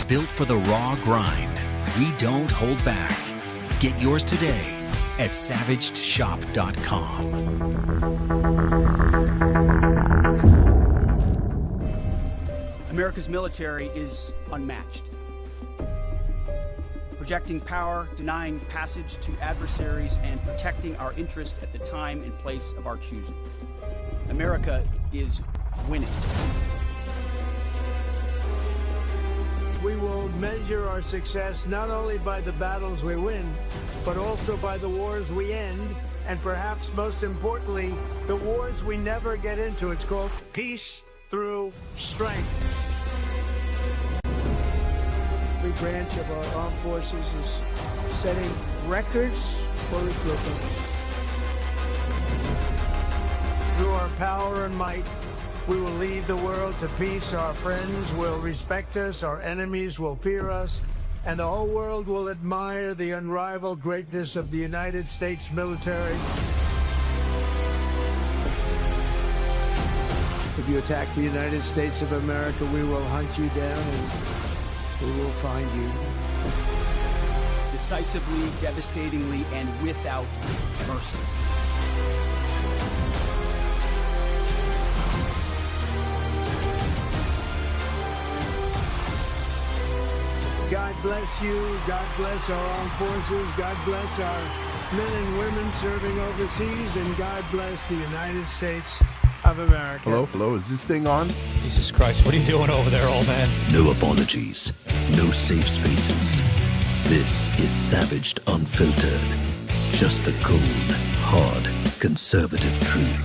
Built for the raw grind, we don't hold back. Get yours today at savagedshop.com. America's military is unmatched. Projecting power, denying passage to adversaries, and protecting our interest at the time and place of our choosing. America is winning. We will measure our success not only by the battles we win, but also by the wars we end, and perhaps most importantly, the wars we never get into. It's called peace through strength. Every branch of our armed forces is setting records for recruitment. Through our power and might, we will lead the world to peace. Our friends will respect us, our enemies will fear us, and the whole world will admire the unrivaled greatness of the United States military. If you attack the United States of America, we will hunt you down and we will find you. Decisively, devastatingly, and without mercy. God bless you. God bless our armed forces. God bless our men and women serving overseas. And God bless the United States of America. Hello, is this thing on? Jesus Christ, what are you doing over there, old man? No apologies, no safe spaces. This is Savaged Unfiltered. Just the cold, hard, conservative truth.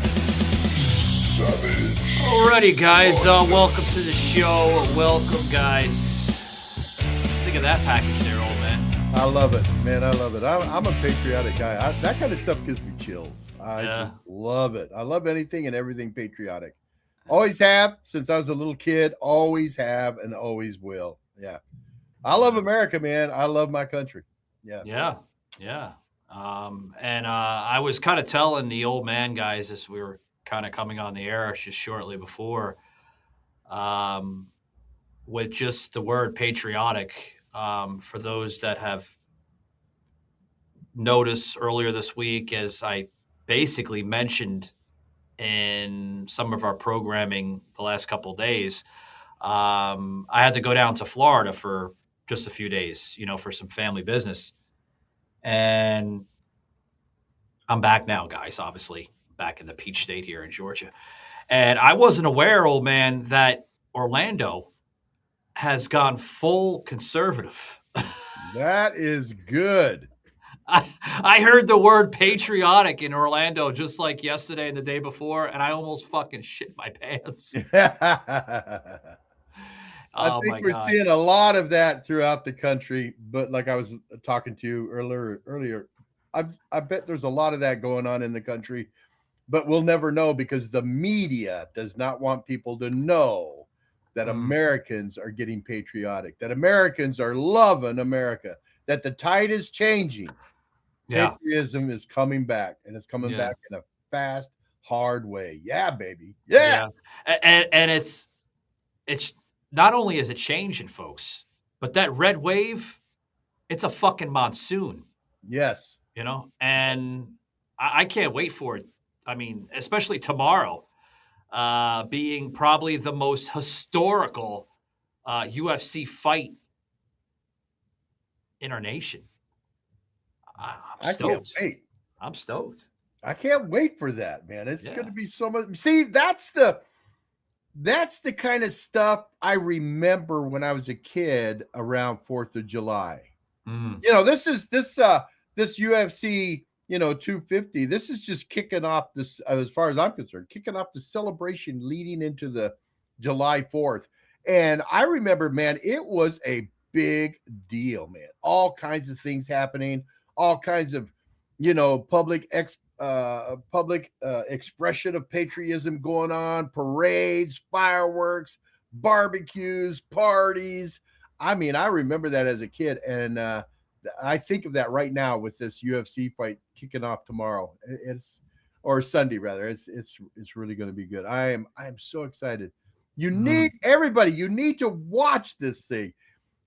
Alrighty, guys, welcome to the show. Welcome, guys. Think of that package there, old man. I love it, man. I love it. I'm a patriotic guy. That kind of stuff gives me chills. I just love it. I love anything and everything patriotic. Always have since I was a little kid. Always have and always will. Yeah. I love America, man. I love my country. Yeah. And I was kind of telling the old man guys as we were kind of coming on the air just shortly before, with just the word patriotic, for those that have noticed earlier this week, as I basically mentioned in some of our programming the last couple of days, I had to go down to Florida for just a few days, for some family business. And I'm back now, guys, obviously back in the Peach State here in Georgia. And I wasn't aware, old man, that Orlando has gone full conservative. That is good. I heard the word patriotic in Orlando just like yesterday and the day before, and I almost fucking shit my pants. I think we're seeing a lot of that throughout the country, but like I was talking to you earlier, I bet there's a lot of that going on in the country, but we'll never know because the media does not want people to know that Americans are getting patriotic, that Americans are loving America, that the tide is changing. Yeah. Patriotism is coming back, and it's coming back in a fast, hard way. Yeah, baby. Yeah. And it's not only is it changing, folks, but that red wave, it's a fucking monsoon. Yes. And I can't wait for it. I mean, especially tomorrow, being probably the most historical UFC fight in our nation. I'm stoked. I can't wait. I'm stoked. I can't wait for that, man. It's going to be so much. See, that's the kind of stuff I remember when I was a kid around 4th of July. This UFC, 250, this is just kicking off this, as far as I'm concerned, kicking off the celebration leading into the July 4th. And I remember, man, it was a big deal, man. All kinds of things happening, all kinds of, public expression of patriotism going on, parades, fireworks, barbecues, parties. I mean, I remember that as a kid, and I think of that right now with this UFC fight kicking off tomorrow. Or Sunday rather. It's really going to be good. I am so excited. You need everybody. You need to watch this thing.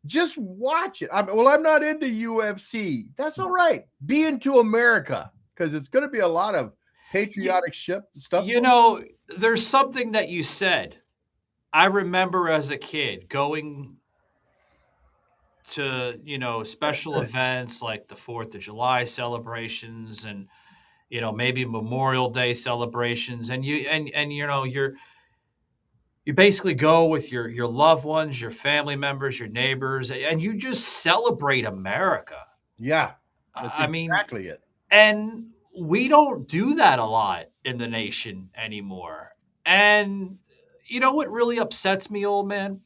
Just watch it. I'm not into UFC. That's all right. Be into America, because it's going to be a lot of patriotic stuff. You know, there's something that you said. I remember as a kid going to, special events like the 4th of July celebrations and, maybe Memorial Day celebrations. And you basically go with your loved ones, your family members, your neighbors, and you just celebrate America. Yeah, that's exactly it. And we don't do that a lot in the nation anymore. And you know what really upsets me, old man?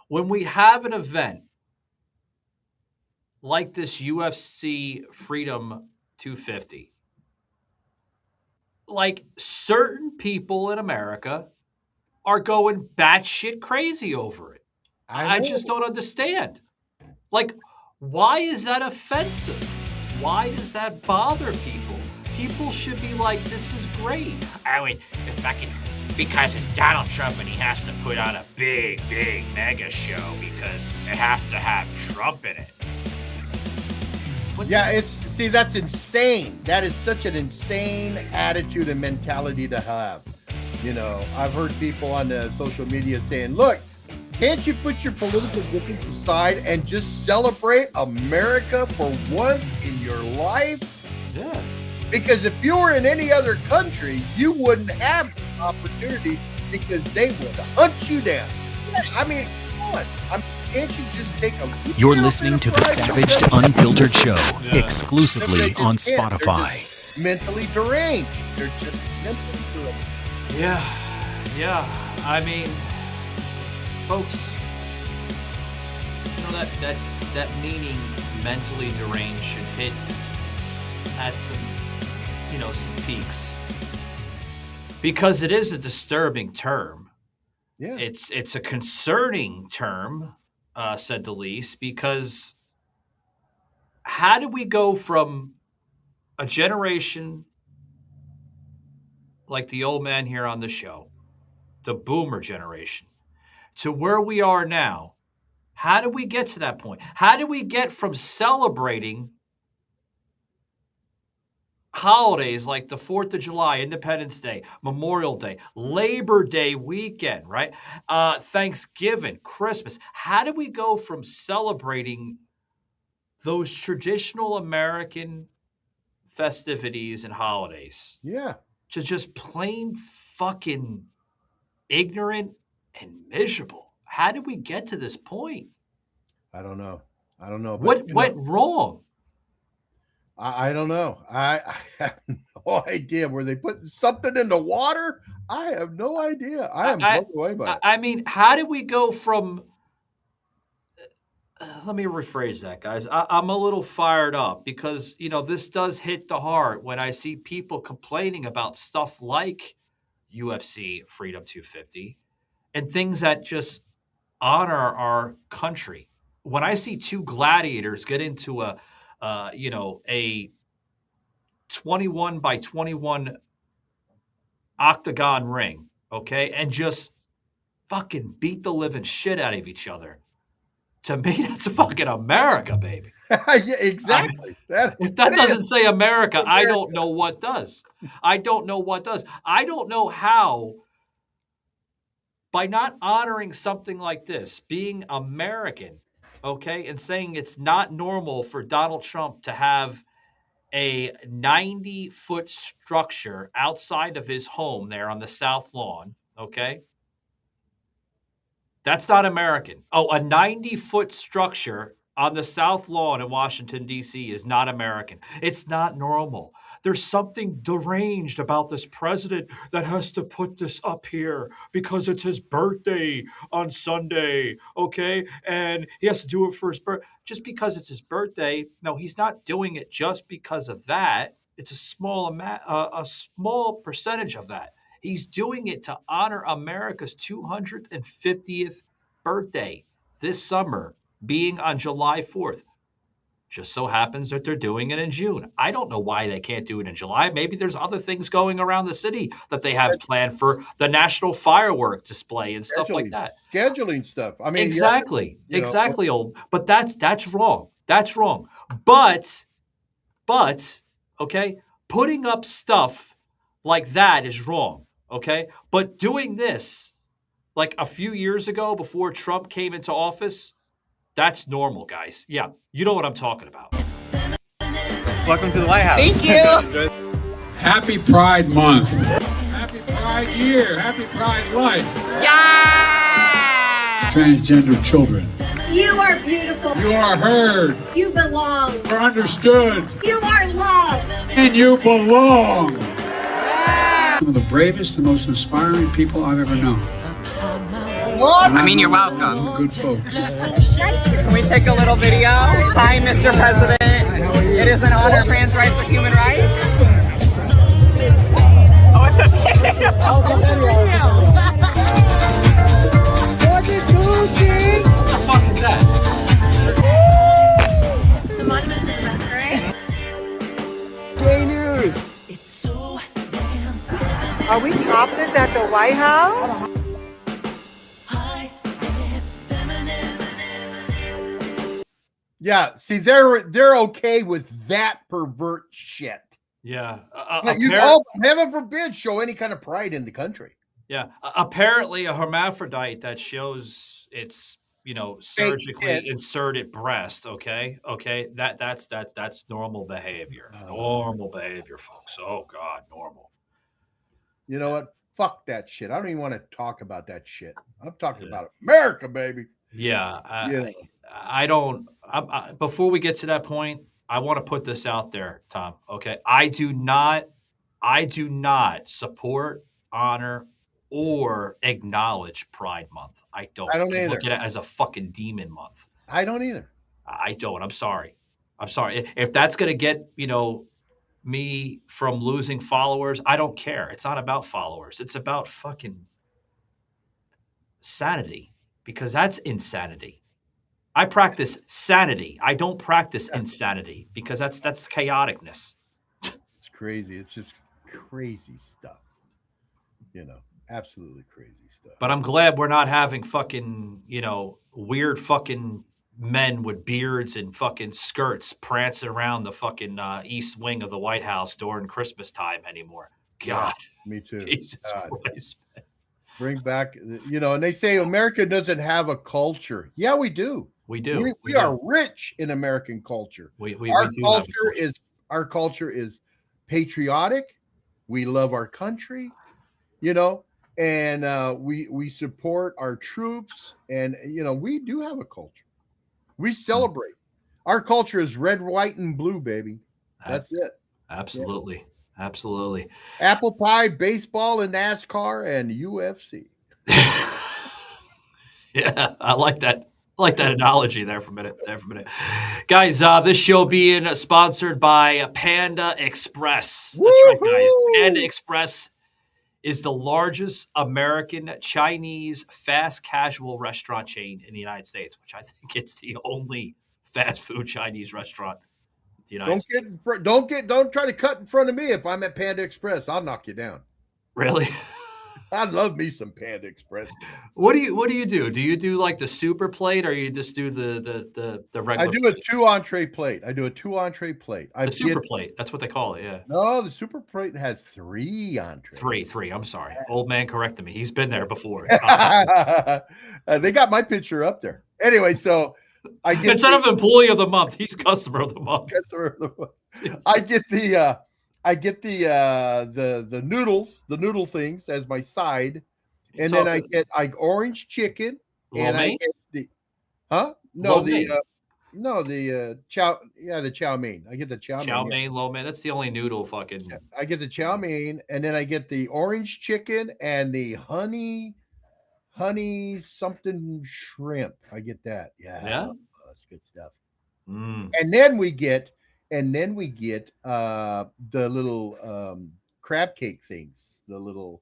When we have an event like this UFC Freedom 250, like certain people in America are going batshit crazy over it. I just don't understand. Like, why is that offensive? Why does that bother people? People should be like, this is great. Because it's Donald Trump and he has to put on a big mega show because it has to have Trump in it. That's insane. That is such an insane attitude and mentality to have. I've heard people on the social media saying, look, can't you put your political difference aside and just celebrate America for once in your life? Yeah. Because if you were in any other country, you wouldn't have the opportunity because they would hunt you down. I mean, come on. Can't you just take a... You're listening to the Savaged Unfiltered Show, exclusively on Spotify. Mentally deranged. They're just mentally deranged. Yeah. I mean, folks, that meaning mentally deranged should hit at some peaks, because it is a disturbing term. Yeah, it's a concerning term, said the least, because how do we go from a generation like the old man here on the show, the boomer generation, to where we are now? How do we get to that point? How do we get from celebrating holidays like the 4th of July, Independence Day, Memorial Day, Labor Day weekend, right? Thanksgiving, Christmas. How do we go from celebrating those traditional American festivities and holidays to just plain fucking ignorant and miserable? How did we get to this point? I don't know. What went wrong? I don't know. I have no idea. Were they putting something in the water? I have no idea. I am blown away by it. I mean, how did we go from... let me rephrase that, guys. I'm a little fired up because, this does hit the heart when I see people complaining about stuff like UFC Freedom 250 and things that just honor our country. When I see two gladiators get into a 21 by 21 octagon ring, okay, and just fucking beat the living shit out of each other. To me, that's fucking America, baby. Yeah, exactly. If that doesn't say America, I don't know what does. I don't know how, by not honoring something like this, being American, okay, and saying it's not normal for Donald Trump to have a 90-foot structure outside of his home there on the South Lawn, okay? That's not American. Oh, a 90-foot structure on the South Lawn in Washington, D.C. is not American. It's not normal. There's something deranged about this president that has to put this up here because it's his birthday on Sunday, okay? And he has to do it for his birthday. Just because it's his birthday, no, he's not doing it just because of that. It's a small percentage of that. He's doing it to honor America's 250th birthday this summer, being on July 4th. Just so happens that they're doing it in June. I don't know why they can't do it in July. Maybe there's other things going around the city that they have planned for the national firework display and stuff like that. Scheduling stuff. I mean, exactly, exactly, old. But that's wrong. That's wrong. But, okay, putting up stuff like that is wrong, okay? But doing this, like a few years ago before Trump came into office, that's normal, guys. Yeah, you know what I'm talking about. Welcome to the White House. Thank you. Happy Pride Month. Happy Pride Year. Happy Pride Life. Yeah! Transgender children. You are beautiful. You are heard. You belong. You are understood. You are loved. And you belong. Some of the bravest and most inspiring people I've ever known. What? I mean, you're welcome. Good folks. Can we take a little video? Hi, Mr. President. It is an honor. Trans rights are human rights. Oh, it's a video. Oh, it's a video. What the fuck is that? The monuments are back, right? Gay news. It's so damn. Are we topless at the White House? Yeah, see, they're okay with that pervert shit. Yeah, heaven forbid, show any kind of pride in the country. Yeah, apparently a hermaphrodite that shows its surgically inserted breast. Okay, that's normal behavior. Normal behavior, folks. Oh God, normal. You know what? Fuck that shit. I don't even want to talk about that shit. I'm talking about America, baby. Yeah, I don't. Before we get to that point, I want to put this out there, Tom. Okay, I do not support, honor, or acknowledge Pride Month. I don't either. Look at it as a fucking demon month. I don't either. I don't. I'm sorry. If that's gonna get me from losing followers, I don't care. It's not about followers. It's about fucking sanity. Because that's insanity. I practice sanity. I don't practice insanity because that's chaoticness. It's crazy. It's just crazy stuff. Absolutely crazy stuff. But I'm glad we're not having fucking, weird fucking men with beards and fucking skirts prancing around the fucking east wing of the White House during Christmas time anymore. God. Yeah, me too. Jesus Christ, man. Bring back, and they say America doesn't have a culture. Yeah, we do. We do. We are rich in American culture. Our culture is patriotic. We love our country, and we support our troops, and we do have a culture. We celebrate. Our culture is red, white, and blue, baby. That's it. Absolutely. Yeah. Absolutely. Apple pie, baseball, and NASCAR, and UFC. Yeah, I like that. I like that analogy there for a minute. Guys, this show being sponsored by Panda Express. That's right, guys. Panda Express is the largest American Chinese fast casual restaurant chain in the United States, which I think it's the only fast food Chinese restaurant. Don't try to cut in front of me if I'm at Panda Express. I'll knock you down. Really? I love me some Panda Express. What do you do? Do you do like the super plate, or you just do the regular? I do a 2 entree plate. The super plate. That's what they call it. Yeah. No, the super plate has 3 entrees. Three. I'm sorry. Old man corrected me. He's been there before. They got my picture up there. Anyway, so I get instead of employee of the month, he's customer of the month. Yes. I get the noodles, the noodle things as my side, and then I get orange chicken, and I get the chow mein. I get the chow mein. Chow mein, lo mein. That's the only noodle fucking. Yeah, I get the chow mein, and then I get the orange chicken and the honey something shrimp. I get that. Yeah. That's good stuff. And then we get the little crab cake things. The little,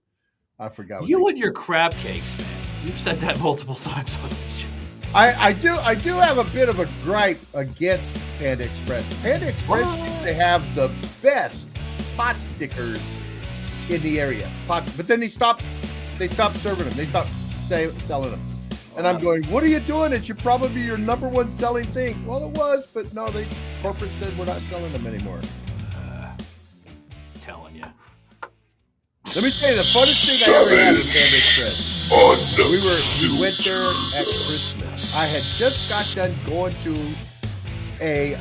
I forgot. You and your crab cakes, man. You've said that multiple times on this show. I do have a bit of a gripe against Panda Express. Panda Express used to have the best pot stickers in the area. But then they stopped serving them. They stopped selling them. And I'm going, what are you doing? It should probably be your number one selling thing. Well, it was, but no, corporate said we're not selling them anymore. Telling you. Let me tell you, the funnest thing I ever had at Panda Express. We went there at Christmas. I had just got done going to a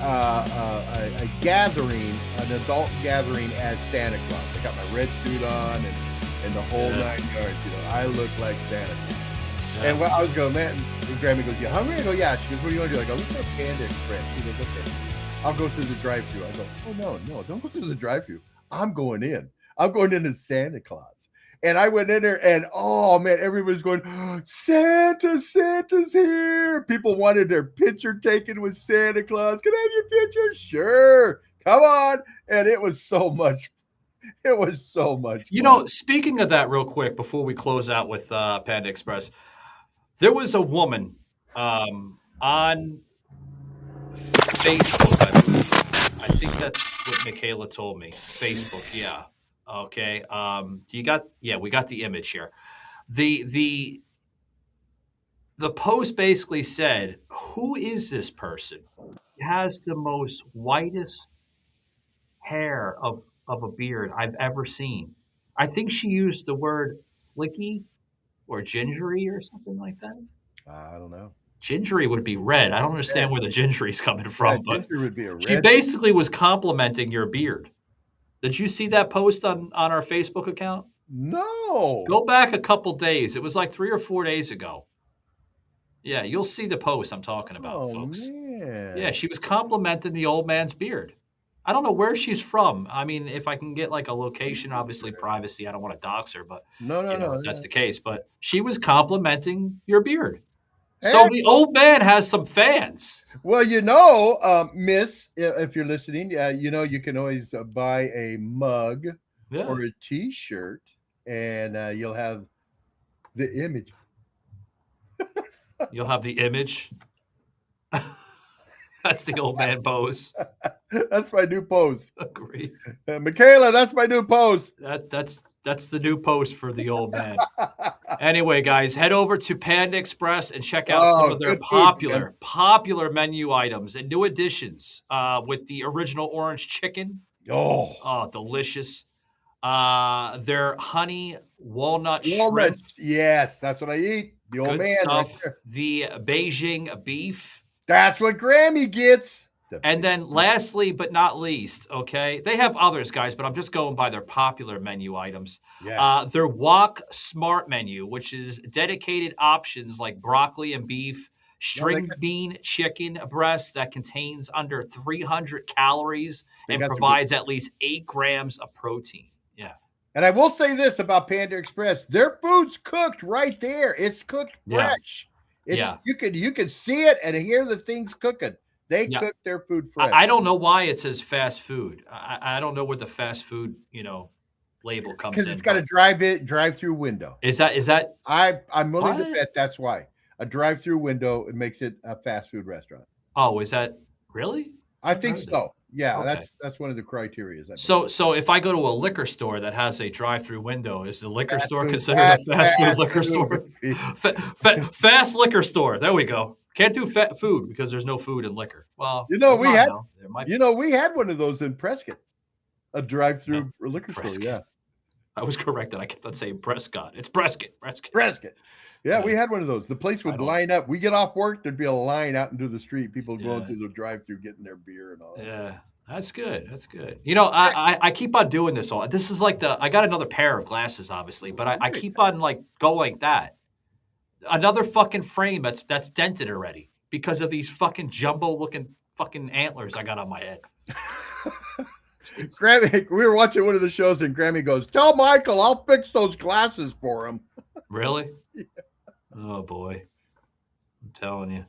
gathering, an adult gathering as Santa Claus. I got my red suit on and the whole 9 yards. I look like Santa Claus. Yeah. And I was going, man, and Grammy goes, you hungry? I go, yeah. She goes, what do you want to do? I go, let's go to Panda Express. She goes, okay. I'll go through the drive-thru. I go, oh, no, don't go through the drive-thru. I'm going in. I'm going in as Santa Claus. And I went in there and, oh, man, everybody's going, Santa's here. People wanted their picture taken with Santa Claus. Can I have your picture? Sure. Come on. And it was so much. It was so much fun. Speaking of that real quick, before we close out with Panda Express, there was a woman on Facebook, I believe. I think that's what Michaela told me. Facebook, yeah. Okay. We got the image here. The post basically said, who is this person? He has the most whitest hair of a beard I've ever seen. I think she used the word slicky or gingery or something like that. I don't know. Gingery would be red. I don't understand where the gingery is coming from. Yeah, gingery would be a red. She basically was complimenting your beard. Did you see that post on our Facebook account? No. Go back a couple days. It was like 3 or 4 days ago. Yeah, you'll see the post I'm talking about, folks. Man. Yeah, she was complimenting the old man's beard. I don't know where she's from. I mean, if I can get like a location, obviously privacy. I don't want to dox her, but no, that's the case. But she was complimenting your beard. So the old man has some fans. Well, Miss, if you're listening, you can always buy a mug or a T-shirt, and you'll have the image. You'll have the image. That's the old man pose. That's my new pose. Agree. Michaela, that's my new pose. That's the new post for the old man. Anyway, guys, head over to Panda Express and check out some of their popular menu items and new additions with the original orange chicken. Oh, delicious. Their honey walnut shrimp. Yes, that's what I eat. The old man. Stuff. Right, the Beijing beef. That's what Grammy gets. And then lastly, but not least, okay, they have others, guys, but I'm just going by their popular menu items. Yeah. Their Wok Smart menu, which is dedicated options like broccoli and beef, string bean chicken breast that contains under 300 calories and provides at least 8 grams of protein. Yeah. And I will say this about Panda Express. Their food's cooked right there. It's cooked fresh. You can see it and hear the things cooking. They cook their food fresh. I don't know why it says fast food. I don't know where the fast food, label comes in. Because it's got a drive-through window. Is that? I'm willing to bet that's why. A drive-through window, it makes it a fast food restaurant. Oh, is that really? I think so. Yeah, okay. That's one of the criteria. So if I go to a liquor store that has a drive-through window, is the liquor store considered a fast food liquor store? Fast liquor store. There we go. Can't do food because there's no food in liquor. Well, we had one of those in Prescott, a drive-through liquor store. Yeah, I was corrected. I kept on saying Prescott. It's Prescott. Yeah, we had one of those. The place would line up. We get off work, there'd be a line out into the street. People going through the drive-through, getting their beer and all that. Yeah, that's good. That's good. I keep on doing this. This is like I got another pair of glasses, obviously, but I keep on going like that. Another fucking frame that's dented already because of these fucking jumbo-looking fucking antlers I got on my head. Grammy, we were watching one of the shows, and Grammy goes, "Tell Michael I'll fix those glasses for him." Really? Yeah. Oh boy, I'm telling you,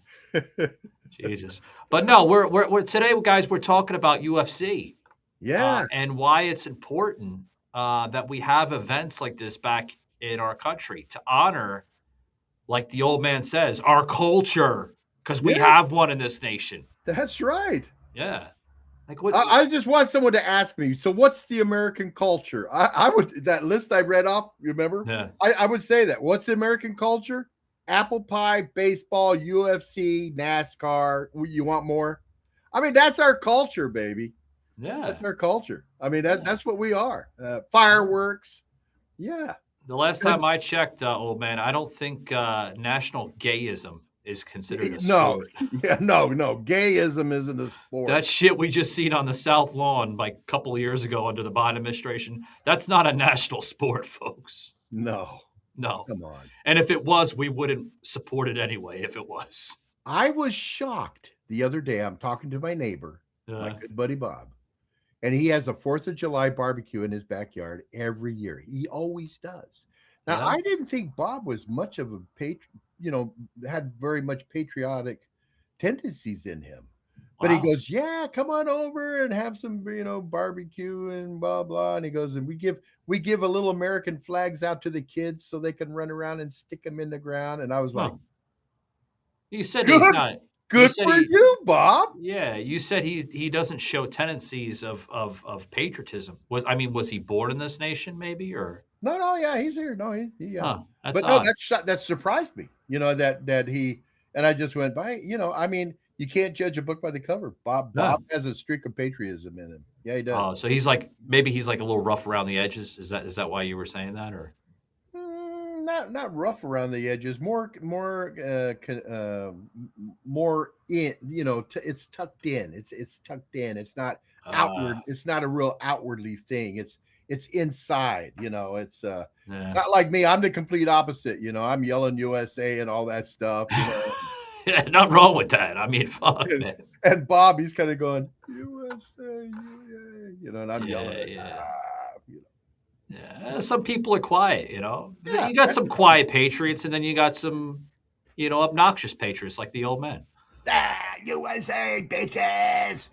Jesus. But no, we're today, guys. We're talking about UFC, and why it's important that we have events like this back in our country to honor, like the old man says, our culture, because we have one in this nation. That's right. Yeah. Like what? I just want someone to ask me. So, what's the American culture? I would that list I read off. You remember? Yeah. I would say that. What's the American culture? Apple pie, baseball, UFC, NASCAR. You want more? I mean, that's our culture, baby. Yeah. That's our culture. I mean, that's what we are. Fireworks. Yeah. The last time I checked, old man, I don't think national gayism is considered a sport. No. Gayism isn't a sport. That shit we just seen on the South Lawn like a couple of years ago under the Biden administration. That's not a national sport, folks. No. Come on. And if it was, we wouldn't support it anyway if it was. I was shocked the other day. I'm talking to my neighbor, my good buddy Bob, and he has a 4th of July barbecue in his backyard every year. He always does. Now, I didn't think Bob was much of a had very much patriotic tendencies in him. But he goes, yeah, come on over and have some, barbecue and blah, blah. And he goes, and we give a little American flags out to the kids so they can run around and stick them in the ground. And I was like, you said he's not. Good for you, Bob. Yeah, you said he doesn't show tendencies of patriotism. Was he born in this nation, maybe, or no? Yeah, he's here. No, that's odd. That surprised me. That he and I just went by. I mean, you can't judge a book by the cover. Bob has a streak of patriotism in him. Yeah, he does. Oh, so he's like a little rough around the edges. Is that why you were saying that, or? Not rough around the edges, more in, it's tucked in. It's tucked in. It's not outward. It's not a real outwardly thing. It's inside, it's not like me. I'm the complete opposite. I'm yelling USA and all that stuff. Yeah, nothing wrong with that. I mean, fuck, man. And Bob, he's kind of going USA, and I'm yelling. Yeah, some people are quiet, You got some quiet patriots, and then you got some, obnoxious patriots like the old man. USA bitches.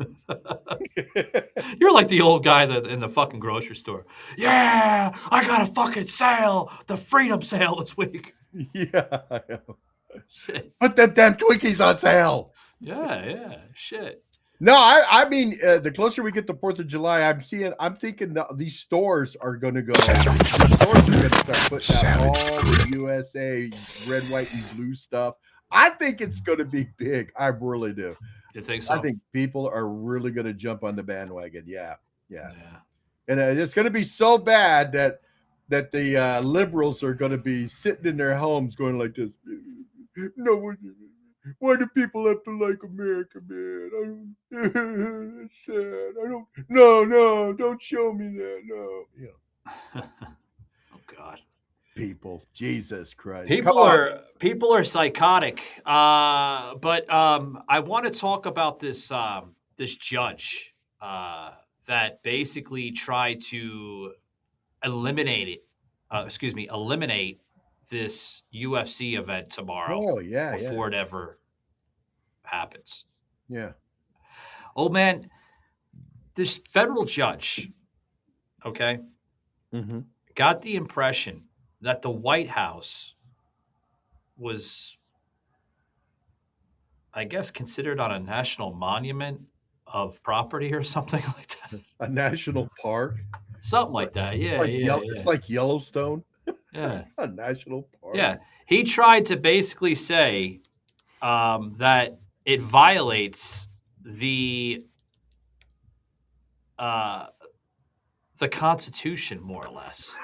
You're like the old guy in the fucking grocery store. Yeah, I got a fucking sale, the Freedom sale this week. Yeah, I know. Shit. Put them damn Twinkies on sale. Yeah, shit. No, I mean, the closer we get to 4th of July, I'm thinking these stores are going to go. The stores are going to start putting out all the USA red, white, and blue stuff. I think it's going to be big. I really do. You think so? I think people are really going to jump on the bandwagon. Yeah. And it's going to be so bad that the liberals are going to be sitting in their homes going like this. No, why do people have to like America, man? It's sad. No, don't show me that. No. Oh God. People, Jesus Christ. People are psychotic. But I want to talk about this this judge that basically tried to eliminate this UFC event tomorrow. Oh, yeah. Before it ever happens. Yeah. Oh, man, this federal judge, okay, got the impression that the White House was, I guess, considered on a national monument of property or something like that. A national park? Something like that, yeah. It's like Yellowstone. Yeah. A national park. Yeah. He tried to basically say that it violates the Constitution, more or less.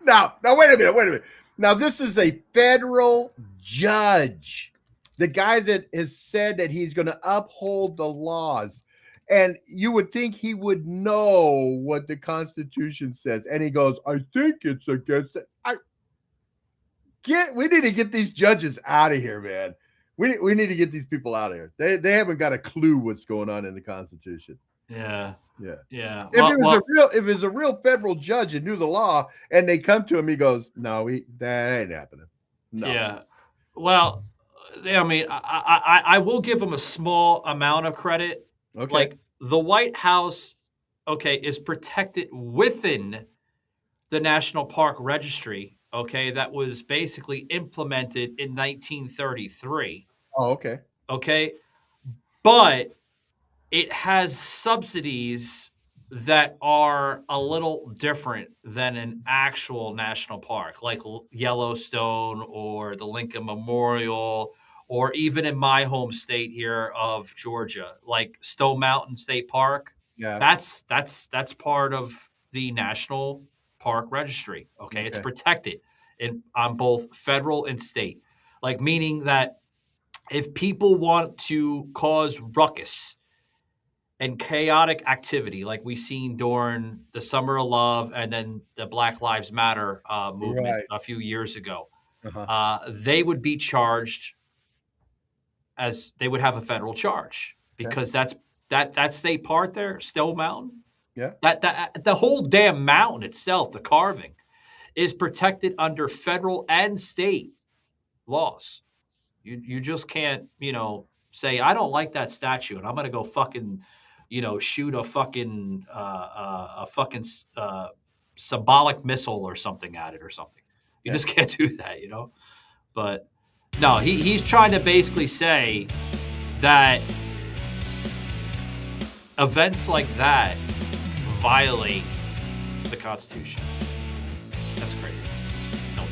Now, wait a minute. Now, this is a federal judge, the guy that has said that he's going to uphold the laws. And you would think he would know what the Constitution says. And he goes, I think it's against it. We need to get these judges out of here, man. We need to get these people out of here. They haven't got a clue what's going on in the Constitution. Yeah. If it was a real federal judge and knew the law, and they come to him, he goes, "No, that ain't happening." No. Yeah. Well, I mean, I will give him a small amount of credit. Okay. Like the White House, is protected within the National Park Registry. Okay, that was basically implemented in 1933. Oh, okay. Okay, but it has subsidies that are a little different than an actual national park, like Yellowstone or the Lincoln Memorial, or even in my home state here of Georgia, like Stone Mountain State Park. Yeah. That's part of the National Park Registry. Okay, it's Okay. protected on both federal and state, like meaning that if people want to cause ruckus and chaotic activity like we seen during the Summer of Love and then the Black Lives Matter movement Right. a few years ago, Uh-huh. they would be charged as they would have a federal charge because that state park there, Stone Mountain, Yeah. that the whole damn mountain itself, the carving, is protected under federal and state laws. You just can't, say I don't like that statue and I'm gonna go fucking, shoot a fucking symbolic missile or something at it or something. You just can't do that, But no, he's trying to basically say that events like that violate the Constitution. That's crazy. No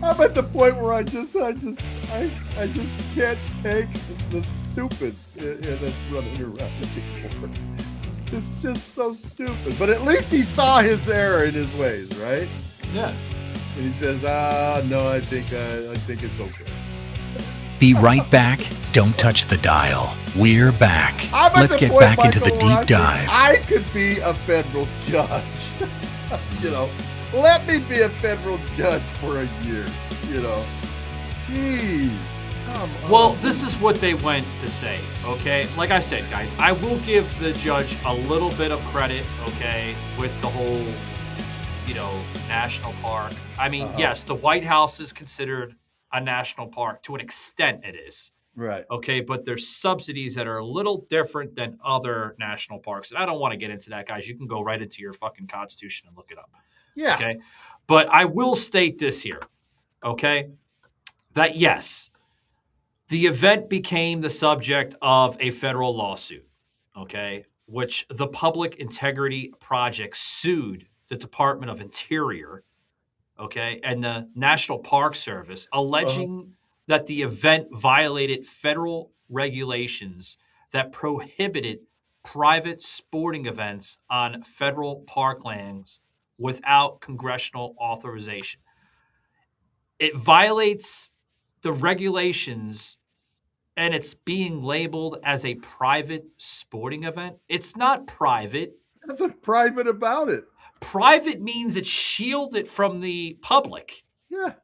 I'm at the point where I just can't take the stupid that's running around anymore. It's just so stupid. But at least he saw his error in his ways, right? Yeah. And he says, no, I think it's okay. Be right back. Don't touch the dial. We're back. I'm at Let's the get point, back into Michael, the where I deep think dive. I could be a federal judge. Let me be a federal judge for a year. Jeez. Well, this is what they went to say, okay? Like I said, guys, I will give the judge a little bit of credit, okay, with the whole, national park. I mean, yes, the White House is considered a national park. To an extent, it is. Right. Okay, but there's subsidies that are a little different than other national parks. And I don't want to get into that, guys. You can go right into your fucking Constitution and look it up. Yeah. Okay. But I will state this here, okay, that yes, the event became the subject of a federal lawsuit, okay, which the Public Integrity Project sued the Department of Interior, okay, and the National Park Service, alleging that the event violated federal regulations that prohibited private sporting events on federal parklands without congressional authorization. It violates the regulations and it's being labeled as a private sporting event. It's not private. Nothing private about it. Private means it's shielded from the public. Yeah.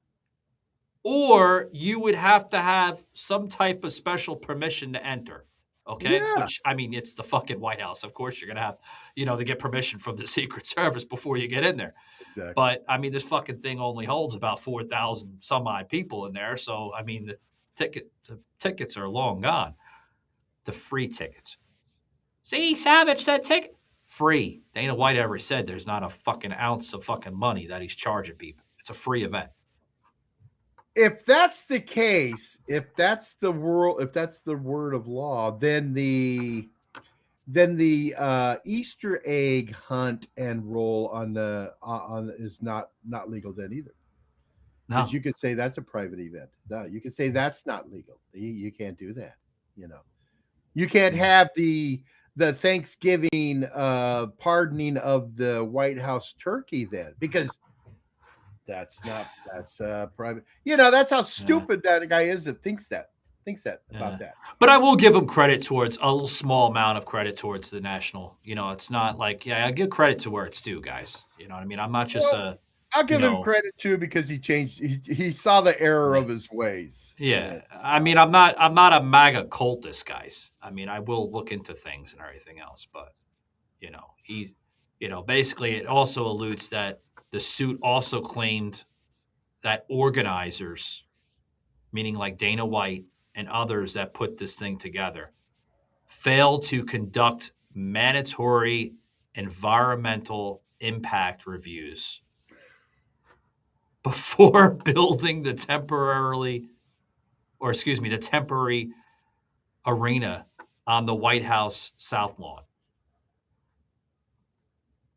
Or you would have to have some type of special permission to enter. Okay. Yeah. Which, I mean, it's the fucking White House. Of course, you're going to have, to get permission from the Secret Service before you get in there. Exactly. But, I mean, this fucking thing only holds about 4,000 some odd people in there. So, I mean, the tickets are long gone. The free tickets. See, Savage said ticket. Free. Dana White ever said there's not a fucking ounce of fucking money that he's charging people. It's a free event. If that's the case, if that's the word of law, then the Easter egg hunt and roll on is not legal then either. No. Because you could say that's a private event. No, you could say that's not legal. You can't do that. You can't have the Thanksgiving pardoning of the White House turkey then, because that's private. That's how stupid that guy is that thinks that about that. But I will give him credit towards a little small amount of credit towards the national. It's not like, I give credit to where it's due, guys. You know what I mean? I'm not just I'll give him credit too, because he changed. He saw the error of his ways. Yeah. I mean, I'm not a MAGA cultist, guys. I mean, I will look into things and everything else, but basically it also alludes that the suit also claimed that organizers, meaning like Dana White and others that put this thing together, failed to conduct mandatory environmental impact reviews before building the temporary arena on the White House South Lawn.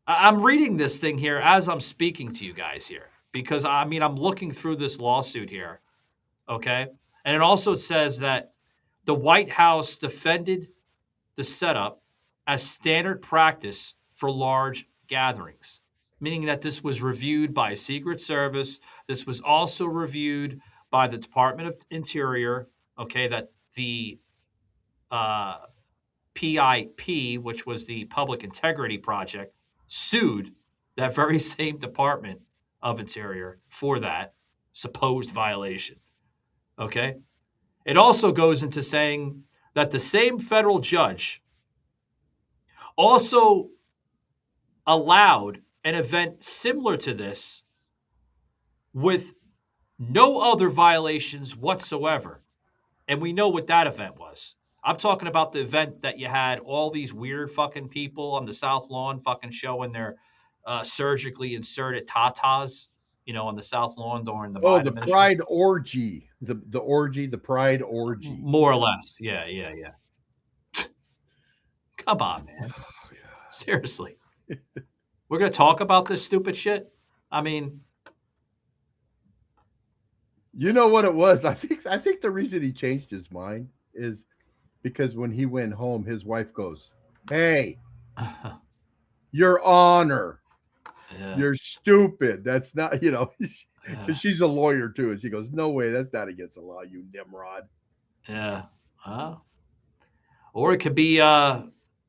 I'm reading this thing here as I'm speaking to you guys here because, I'm looking through this lawsuit here, okay? And it also says that the White House defended the setup as standard practice for large gatherings, meaning that this was reviewed by Secret Service. This was also reviewed by the Department of Interior, okay, that the PIP, which was the Public Integrity Project, sued that very same Department of Interior for that supposed violation, okay? It also goes into saying that the same federal judge also allowed an event similar to this with no other violations whatsoever. And we know what that event was. I'm talking about the event that you had all these weird fucking people on the South Lawn fucking showing their surgically inserted tatas, on the South Lawn during the Biden the Pride orgy. The Pride orgy. More or less. Yeah. Come on, man. Seriously. We're going to talk about this stupid shit? You know what it was? I think the reason he changed his mind is because when he went home, his wife goes, "Hey, Your Honor, you're stupid. That's not, because she's a lawyer too." And she goes, "No way, that's not against the law, you Nimrod." Yeah. Or it could be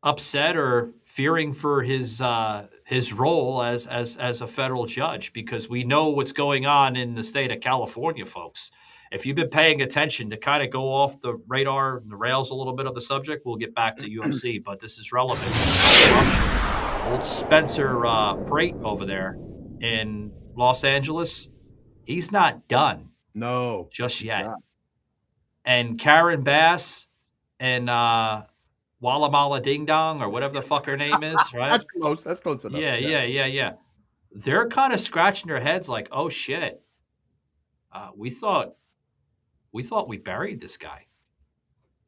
upset or fearing for his role as a federal judge, because we know what's going on in the state of California, folks. If you've been paying attention, to kind of go off the radar and the rails a little bit of the subject, we'll get back to UFC, but this is relevant. Old Spencer Pratt over there in Los Angeles, he's not done. No. Just yet. Not. And Karen Bass and Walla Mala Ding Dong, or whatever the fuck her name is, right? That's close. That's close enough. Yeah. They're kind of scratching their heads like, oh shit. We thought we buried this guy.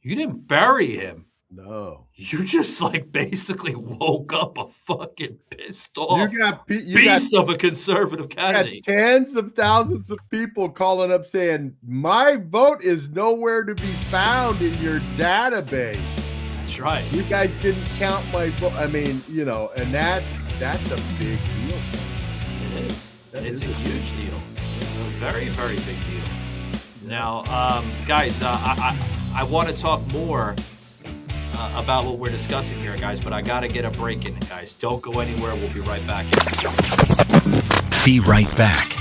You didn't bury him. No. You just basically woke up a fucking pissed off beast of a conservative candidate. You got tens of thousands of people calling up saying, "My vote is nowhere to be found in your database." That's right. You guys didn't count my vote. And that's a big deal. It is. It's a huge deal. A very, very big deal. Now, guys, I want to talk more about what we're discussing here, guys, but I got to get a break in, guys. Don't go anywhere. We'll be right back. Be right back.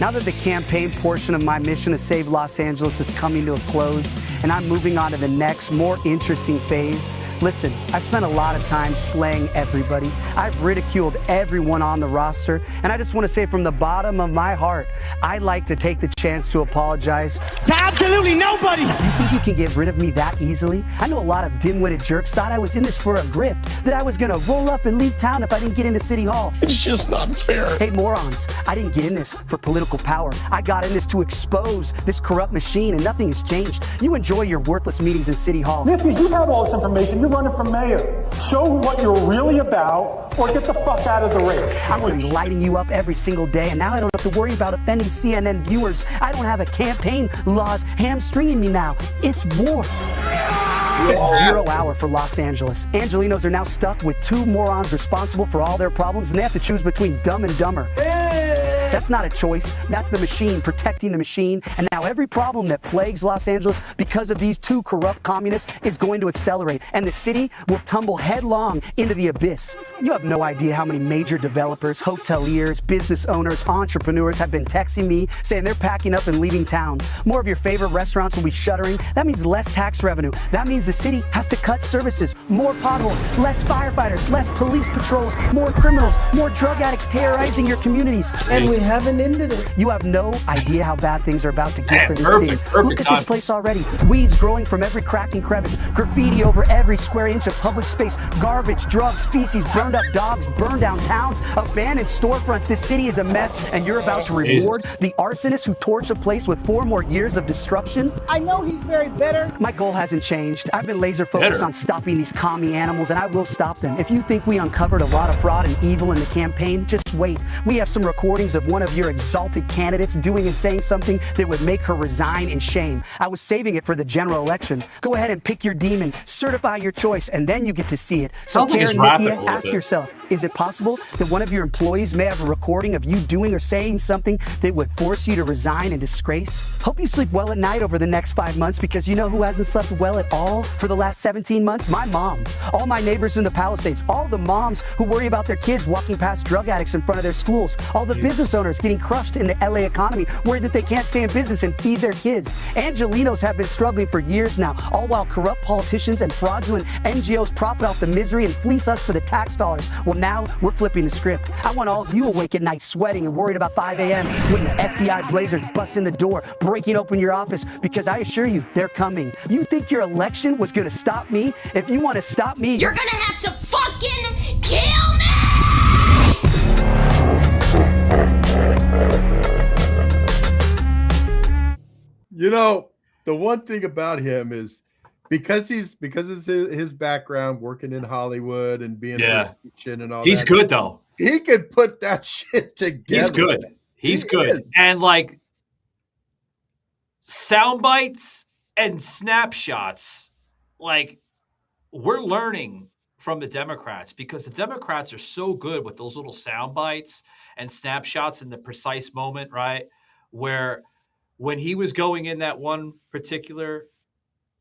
Now that the campaign portion of my mission to save Los Angeles is coming to a close and I'm moving on to the next, more interesting phase, listen, I've spent a lot of time slaying everybody. I've ridiculed everyone on the roster, and I just want to say from the bottom of my heart, I'd like to take the chance to apologize to absolutely nobody. You think you can get rid of me that easily? I know a lot of dim-witted jerks thought I was in this for a grift, that I was going to roll up and leave town if I didn't get into City Hall. It's just not fair. Hey, morons, I didn't get in this for political power. I got in this to expose this corrupt machine, and nothing has changed. You enjoy your worthless meetings in City Hall. Nicky, you have all this information. You're running for mayor. Show what you're really about, or get the fuck out of the race. I'm going to be lighting you up every single day, and now I don't have to worry about offending CNN viewers. I don't have a campaign laws hamstringing me now. It's war. It's 0 hour for Los Angeles. Angelinos are now stuck with two morons responsible for all their problems, and they have to choose between Dumb and Dumber. That's not a choice. That's the machine protecting the machine. And now every problem that plagues Los Angeles because of these two corrupt communists is going to accelerate, and the city will tumble headlong into the abyss. You have no idea how many major developers, hoteliers, business owners, entrepreneurs have been texting me saying they're packing up and leaving town. More of your favorite restaurants will be shuttering. That means less tax revenue. That means the city has to cut services. More potholes, less firefighters, less police patrols, more criminals, more drug addicts terrorizing your communities. And we haven't ended it. You have no idea how bad things are about to get for this city. Look at this place already. Weeds growing from every crack and crevice, graffiti over every square inch of public space, garbage, drugs, feces, burned up dogs, burned down towns, abandoned storefronts. This city is a mess, and you're about to reward the arsonist who torched a place with 4 more years of destruction? I know he's very bitter. My goal hasn't changed. I've been laser focused on stopping these commie animals, and I will stop them. If you think we uncovered a lot of fraud and evil in the campaign, just wait. We have some recordings of one of your exalted candidates doing and saying something that would make her resign in shame. I was saving it for the general election. Go ahead and pick your demon, certify your choice, and then you get to see it. So Karen Nikia, ask yourself, is it possible that one of your employees may have a recording of you doing or saying something that would force you to resign in disgrace? Hope you sleep well at night over the next 5 months, because you know who hasn't slept well at all for the last 17 months? My mom. All my neighbors in the Palisades, all the moms who worry about their kids walking past drug addicts in front of their schools, all the business owners getting crushed in the LA economy, worried that they can't stay in business and feed their kids. Angelinos have been struggling for years now, all while corrupt politicians and fraudulent NGOs profit off the misery and fleece us for the tax dollars. Well, now we're flipping the script. I want all of you awake at night sweating and worried about 5 a.m. when the FBI blazers bust in the door, breaking open your office, because I assure you, they're coming. You think your election was going to stop me? If you want to stop me, You're gonna have to fucking kill me! You know, the one thing about him is because of his background working in Hollywood and being fiction and all He's that. good though. He could put that shit together. He's good. He's good. And like sound bites and snapshots, like we're learning from the Democrats, because the Democrats are so good with those little sound bites and snapshots in the precise moment, right? Where when he was going in that one particular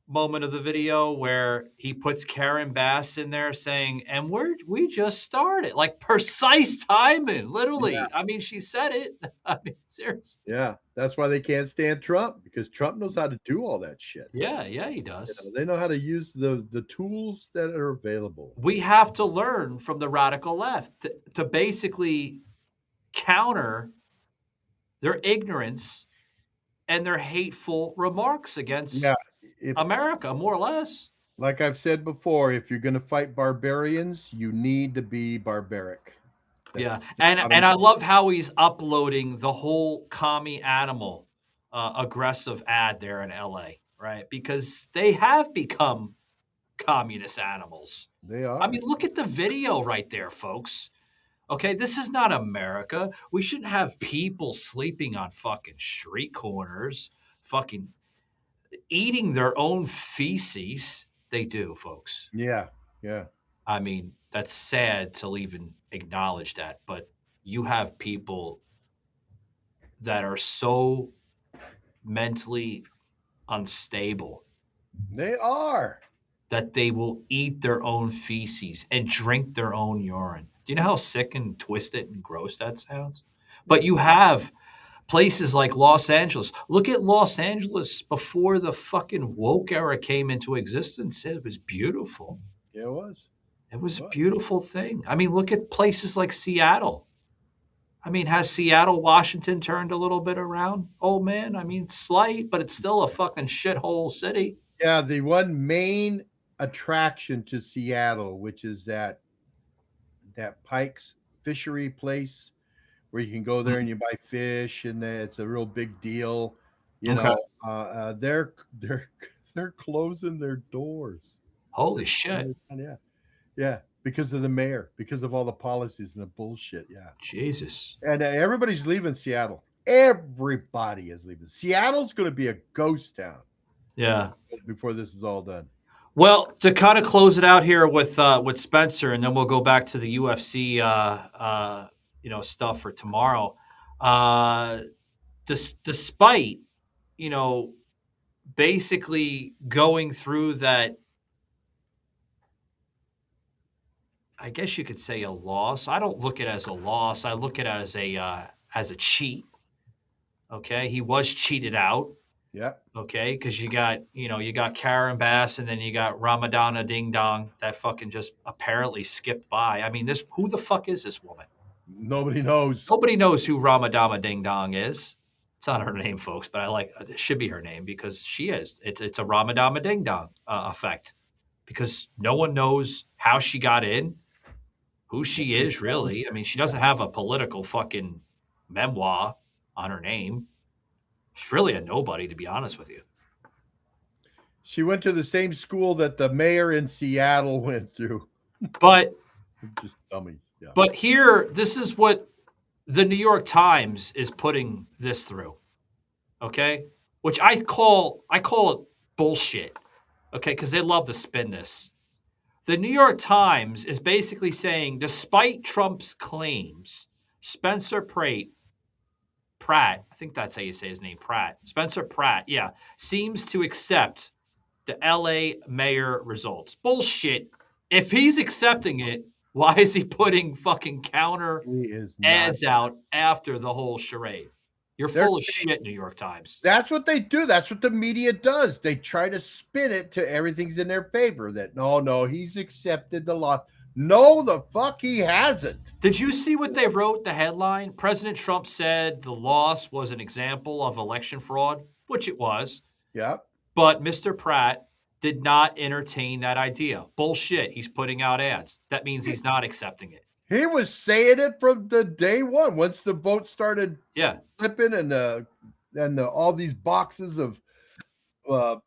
moment of the video where he puts Karen Bass in there saying, and we just started, like precise timing, literally. Yeah. I mean, she said it. I mean, seriously. Yeah. That's why they can't stand Trump, because Trump knows how to do all that shit. Yeah. Yeah, he does. You know, they know how to use the tools that are available. We have to learn from the radical left to basically counter their ignorance and their hateful remarks against America, more or less. Like I've said before, if you're going to fight barbarians, you need to be barbaric. And I love how he's uploading the whole commie animal aggressive ad there in LA, right? Because they have become communist animals. They are. I mean, look at the video right there, folks. Okay, this is not America. We shouldn't have people sleeping on fucking street corners, fucking eating their own feces. They do, folks. Yeah, yeah. I mean, that's sad to even acknowledge that, but you have people that are so mentally unstable. They are. That they will eat their own feces and drink their own urine. Do you know how sick and twisted and gross that sounds? But you have places like Los Angeles. Look at Los Angeles before the fucking woke era came into existence. It was beautiful. Yeah, it was. It was a beautiful thing. I mean, look at places like Seattle. I mean, has Seattle, Washington turned a little bit around? Oh, man. I mean, slight, but it's still a fucking shithole city. Yeah, the one main attraction to Seattle, which is that Pike's fishery place where you can go there and you buy fish, and it's a real big deal. You know, they're closing their doors. Holy shit! Yeah, because of the mayor, because of all the policies and the bullshit. Yeah, Jesus. And everybody's leaving Seattle. Everybody is leaving. Seattle's going to be a ghost town. Yeah, before this is all done. Well, to kind of close it out here with Spencer, and then we'll go back to the UFC, stuff for tomorrow. Despite, basically going through that, I guess you could say a loss. I don't look at it as a loss. I look at it as a cheat. Okay, he was cheated out. Yeah. Okay, because you got Karen Bass, and then you got Ramadana Ding Dong that fucking just apparently skipped by. I mean, who the fuck is this woman? Nobody knows. Nobody knows who Ramadana Ding Dong is. It's not her name, folks, but it should be her name because she is. It's a Ramadana Ding Dong effect because no one knows how she got in, who she is really. I mean, she doesn't have a political fucking memoir on her name. She's really a nobody, to be honest with you. She went to the same school that the mayor in Seattle went through. But just dummies. Yeah. But here, this is what the New York Times is putting this through. Okay? Which I call it bullshit. Okay, because they love to spin this. The New York Times is basically saying, despite Trump's claims, Spencer Pratt, I think that's how you say his name, Pratt. Spencer Pratt, yeah, seems to accept the LA mayor results. Bullshit. If he's accepting it, why is he putting fucking counter ads out after the whole charade? You're full of shit, New York Times. That's what they do. That's what the media does. They try to spin it to everything's in their favor. That no, he's accepted the loss. No, the fuck he hasn't. Did you see what they wrote, the headline? President Trump said the loss was an example of election fraud, which it was. Yeah. But Mr. Pratt did not entertain that idea. Bullshit. He's putting out ads. That means he's not accepting it. He was saying it from the day one. Once the vote started flipping and all these boxes of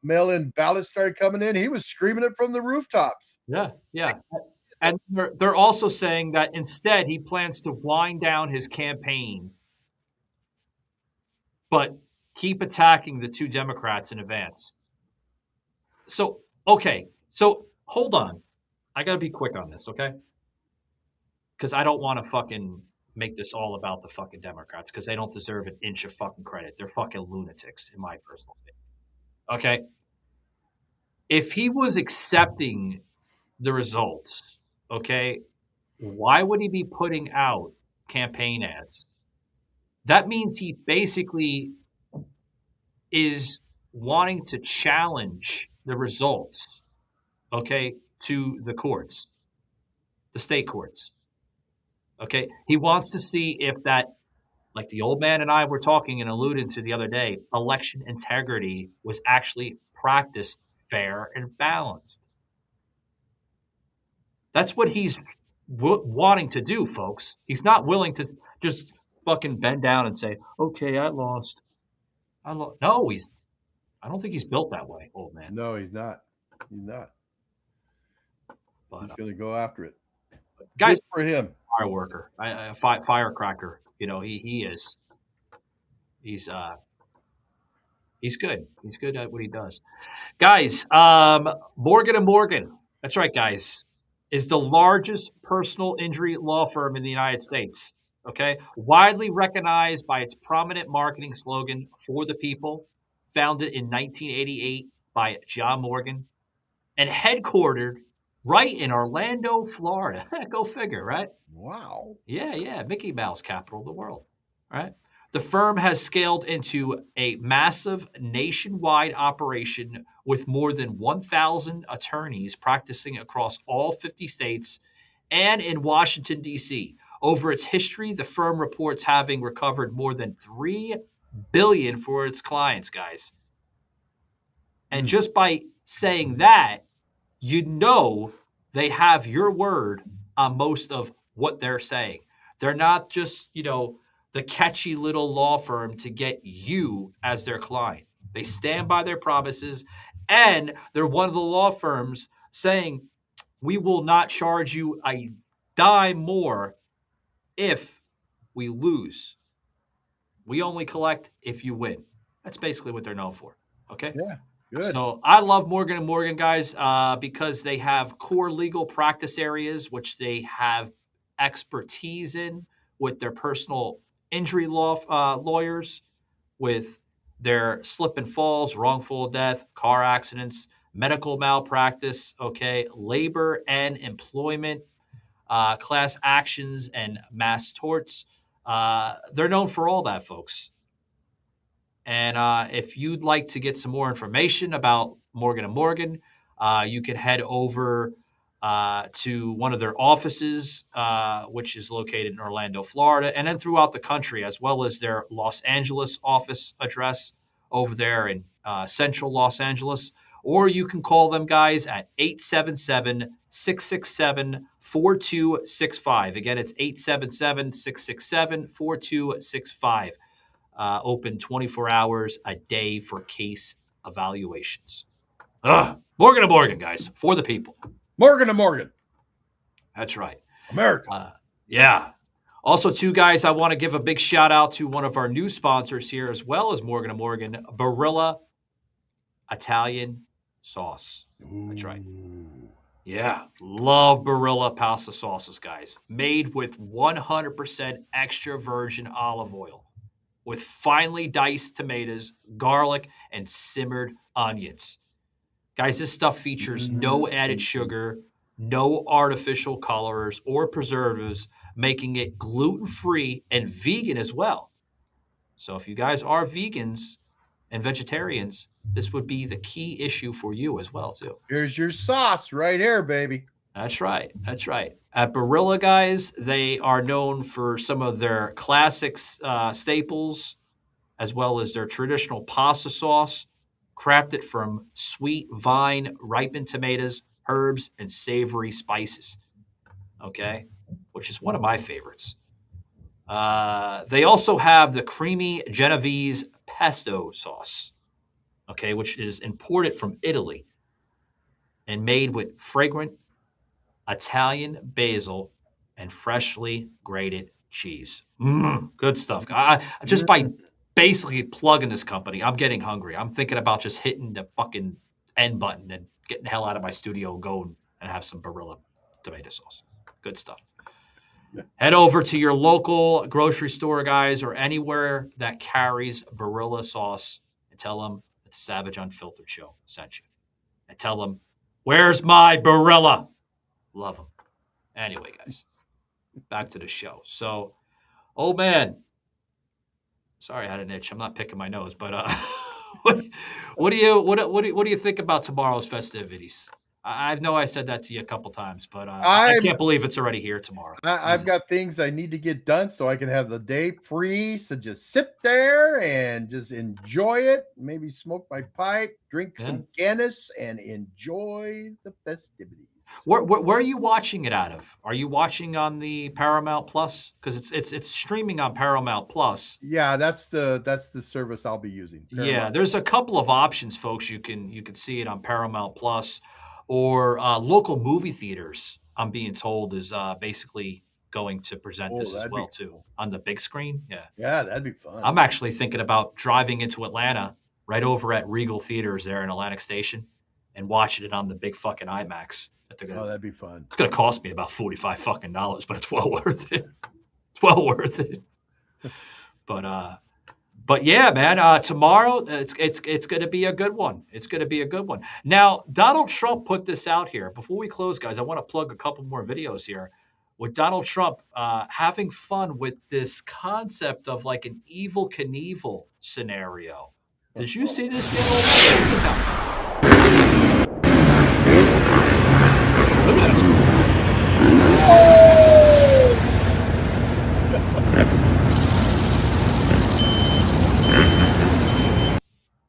mail-in ballots started coming in, he was screaming it from the rooftops. Yeah. And they're also saying that instead he plans to wind down his campaign, but keep attacking the two Democrats in advance. So, okay. So, hold on. I got to be quick on this, okay? Because I don't want to fucking make this all about the fucking Democrats because they don't deserve an inch of fucking credit. They're fucking lunatics, in my personal opinion. Okay? If he was accepting the results, okay, why would he be putting out campaign ads? That means he basically is wanting to challenge the results, okay, to the courts, the state courts. Okay, he wants to see if that, like the old man and I were talking and alluded to the other day, election integrity was actually practiced fair and balanced. That's what he's wanting to do, folks. He's not willing to just fucking bend down and say, okay, I lost. No, I don't think he's built that way, old man. No, he's not. But, he's going to go after it. Guys, good for him. Fire worker, firecracker. You know, he is. He's good. He's good at what he does. Guys, Morgan & Morgan. That's right, guys. Is the largest personal injury law firm in the United States. Okay? Widely recognized by its prominent marketing slogan, For the People, founded in 1988 by John Morgan, and headquartered right in Orlando, Florida. Go figure, right? Wow. Yeah. Mickey Mouse, capital of the world, right? The firm has scaled into a massive nationwide operation with more than 1,000 attorneys practicing across all 50 states and in Washington, D.C. Over its history, the firm reports having recovered more than $3 billion for its clients, guys. And just by saying that, you know they have your word on most of what they're saying. They're not just, the catchy little law firm to get you as their client. They stand by their promises, and they're one of the law firms saying, we will not charge you a dime more if we lose. We only collect if you win. That's basically what they're known for. Okay? Yeah. Good. So I love Morgan & Morgan, guys, because they have core legal practice areas, which they have expertise in with their personal injury law lawyers, with their slip and falls, wrongful death, car accidents, medical malpractice, okay, labor and employment, class actions, and mass torts. They're known for all that, folks. And if you'd like to get some more information about Morgan & Morgan, you can head over to one of their offices, which is located in Orlando, Florida, and then throughout the country, as well as their Los Angeles office address over there in central Los Angeles. Or you can call them, guys, at 877-667-4265. Again, it's 877-667-4265. Open 24 hours a day for case evaluations. Morgan & Morgan, guys, for the people. Morgan & Morgan. That's right. America. Yeah. Also, too, guys, I want to give a big shout out to one of our new sponsors here, as well as Morgan & Morgan, Barilla Italian sauce. Ooh. That's right. Yeah. Love Barilla pasta sauces, guys. Made with 100% extra virgin olive oil, with finely diced tomatoes, garlic, and simmered onions. Guys, this stuff features no added sugar, no artificial colors or preservatives, making it gluten-free and vegan as well. So if you guys are vegans and vegetarians, this would be the key issue for you as well, too. Here's your sauce right here, baby. That's right. That's right. At Barilla, guys, they are known for some of their classic staples, as well as their traditional pasta sauce, crafted from sweet vine ripened tomatoes, herbs, and savory spices. Okay? Which is one of my favorites. They also have the creamy Genovese pesto sauce, okay, which is imported from Italy and made with fragrant Italian basil and freshly grated cheese. Good stuff. Just by basically plugging this company, I'm getting hungry. I'm thinking about just hitting the fucking end button and getting the hell out of my studio and going and have some Barilla tomato sauce. Good stuff. Head over to your local grocery store, guys, or anywhere that carries Barilla sauce and tell them that the Savage Unfiltered Show sent you. And tell them, where's my Barilla? Love them. Anyway, guys, back to the show. So, oh, man. Sorry, I had an itch. I'm not picking my nose, but what do you think about tomorrow's festivities? I know I said that to you a couple times, but I can't believe it's already here tomorrow. I've got things I need to get done so I can have the day free. So just sit there and just enjoy it. Maybe smoke my pipe, drink some Guinness, and enjoy the festivities. Where are you watching it out of? Are you watching on the Paramount Plus? Because it's streaming on Paramount Plus. Yeah, that's the service I'll be using. Paramount. Yeah, there's a couple of options, folks. You can see it on Paramount Plus. Or local movie theaters, I'm being told, is basically going to present this as well, too. Cool. On the big screen. Yeah, that'd be fun. I'm actually thinking about driving into Atlanta, right over at Regal Theaters there in Atlantic Station, and watching it on the big fucking IMAX. That'd be fun. It's going to cost me about $45 fucking, but it's well worth it. It's well worth it. But yeah, man, tomorrow it's going to be a good one. It's going to be a good one. Now, Donald Trump put this out here. Before we close, guys, I want to plug a couple more videos here with Donald Trump having fun with this concept of like an Evel Knievel scenario. Did you see this video? Look at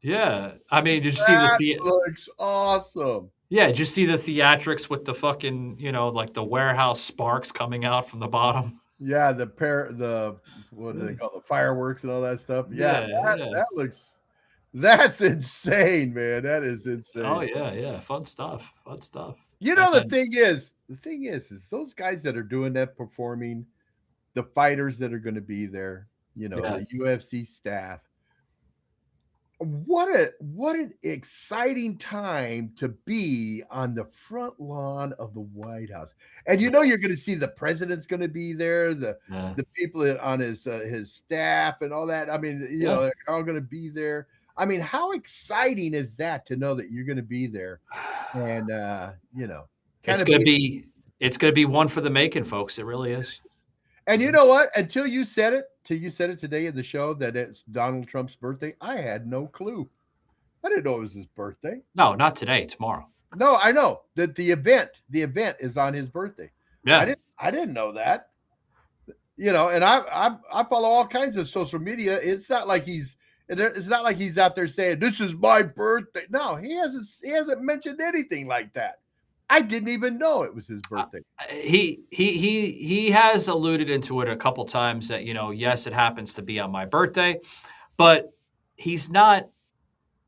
Yeah, I mean, did you see the looks awesome. Yeah, did you see the theatrics with the fucking, like the warehouse sparks coming out from the bottom? Yeah, what do they call the fireworks and all that stuff? Yeah, that looks, that's insane, man. That is insane. Oh yeah, fun stuff. The thing is those guys that are doing that, performing, the fighters that are going to be there, the UFC staff. What an exciting time to be on the front lawn of the White House. And you're going to see the president's going to be there, the people on his staff and all that. I mean, they're all going to be there. I mean, how exciting is that to know that you're going to be there? And it's going to be one for the making, folks. It really is. And you know what? Until you said it, till you said it today in the show that it's Donald Trump's birthday. I had no clue. I didn't know it was his birthday. No, not today. Tomorrow. No, I know that the event is on his birthday. Yeah. I didn't know that. You know, and I follow all kinds of social media. It's not like he's out there saying this is my birthday. No, he hasn't mentioned anything like that. I didn't even know it was his birthday. He has alluded into it a couple times that, yes, it happens to be on my birthday, but he's not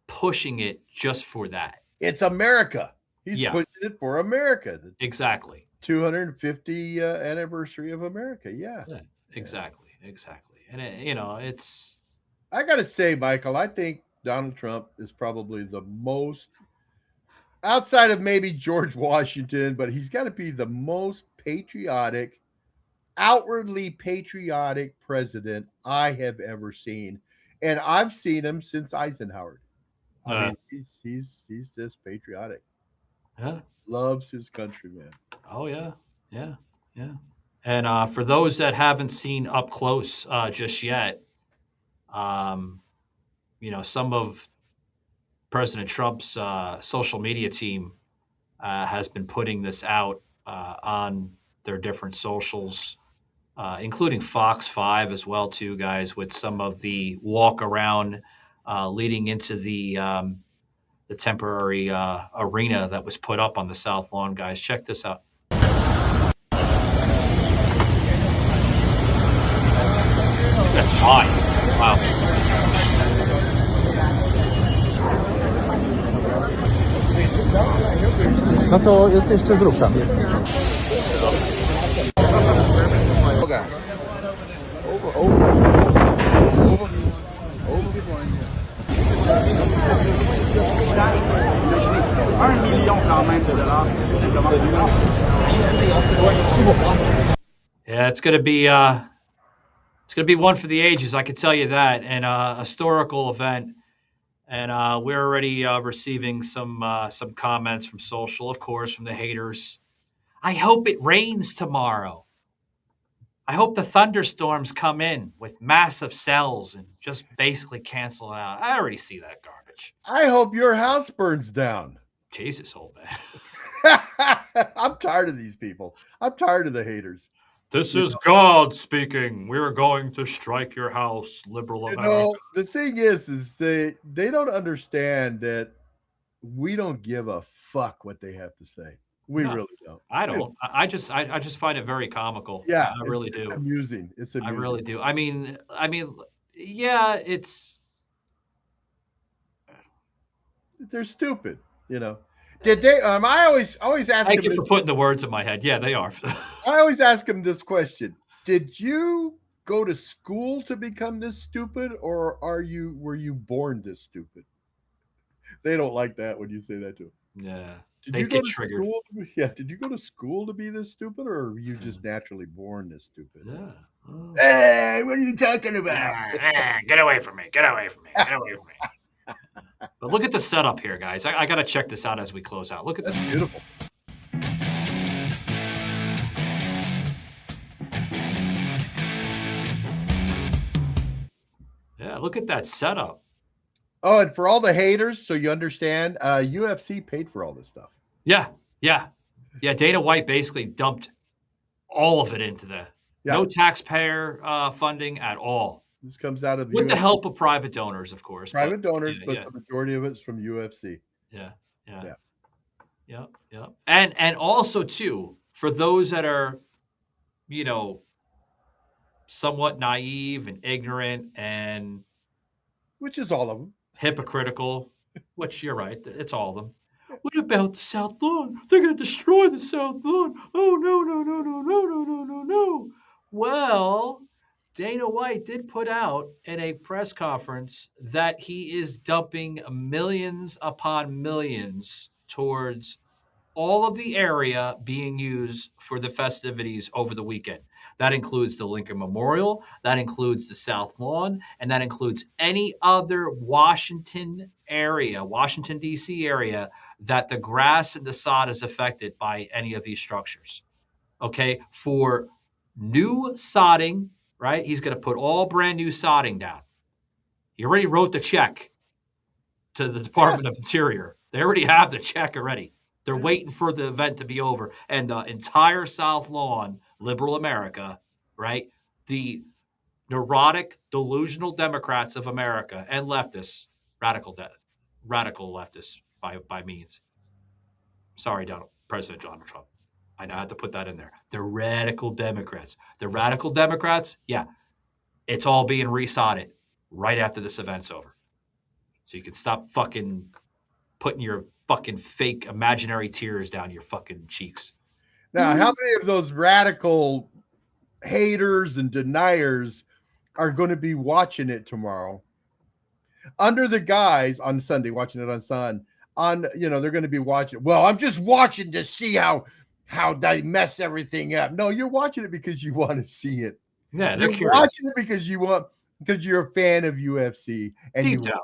pushing it just for that. It's America. He's pushing it for America. Exactly. 250 anniversary of America. Yeah. Exactly. And it's. I got to say, Michael, I think Donald Trump is probably the most, outside of maybe George Washington, but he's got to be the most patriotic, outwardly patriotic president I have ever seen. And I've seen him since Eisenhower. I mean, he's just patriotic. Yeah. Loves his country, man. Oh, yeah. And for those that haven't seen up close just yet, some of President Trump's social media team has been putting this out on their different socials, including Fox 5 as well, too, guys, with some of the walk around leading into the temporary arena that was put up on the South Lawn, guys. Check this out. That's fine. Wow. No to jeszcze zrób tam. Yeah, it's gonna be one for the ages, I can tell you that, and a historical event. And we're already receiving some comments from social, of course, from the haters. I hope it rains tomorrow. I hope the thunderstorms come in with massive cells and just basically cancel it out. I already see that garbage. I hope your house burns down. Jesus, old man. I'm tired of these people. I'm tired of the haters. This is God speaking. We're going to strike your house, liberal America. The thing is they don't understand that we don't give a fuck what they have to say. We really don't. I don't. I just find it very comical. Yeah, I really do. It's amusing. I really do. I mean, yeah, it's. They're stupid, Did they? I always ask. Thank you for putting the words in my head. Yeah, they are. I always ask them this question: did you go to school to become this stupid, or were you born this stupid? They don't like that when you say that to them. Yeah. Did you get triggered. Did you go to school to be this stupid, or were you just naturally born this stupid? Yeah. Oh. Hey, what are you talking about? Get away from me. Get away from me. Get away from me. But look at the setup here, guys. I got to check this out as we close out. Look at this. That's beautiful. Yeah, look at that setup. Oh, and for all the haters, so you understand, UFC paid for all this stuff. Yeah. Dana White basically dumped all of it into no taxpayer funding at all. This comes out of with the help of private donors, of course. Private donors, but the majority of it is from UFC. Yeah. And also too, for those that are, somewhat naive and ignorant and which is all of them. Hypocritical, which you're right, it's all of them. What about the South Lawn? They're going to destroy the South Lawn. Oh, no. Well, Dana White did put out in a press conference that he is dumping millions upon millions towards all of the area being used for the festivities over the weekend. That includes the Lincoln Memorial, that includes the South Lawn, and that includes any other Washington D.C. area that the grass and the sod is affected by any of these structures. Okay, for new sodding right? He's going to put all brand new sodding down. He already wrote the check to the Department of Interior. They already have the check already. They're waiting for the event to be over. And the entire South Lawn, liberal America, right? The neurotic, delusional Democrats of America and leftists, radical leftists by means. Sorry, President Donald Trump. I know I have to put that in there. The radical Democrats. The radical Democrats, yeah, it's all being resodded right after this event's over. So you can stop fucking putting your fucking fake imaginary tears down your fucking cheeks. Now, how many of those radical haters and deniers are going to be watching it tomorrow? Under the guise on Sunday, watching it on Sun, they're going to be watching. Well, I'm just watching to see how they mess everything up. No, you're watching it because you want to see it. Yeah, they're you're watching it because you're a fan of UFC and deep down.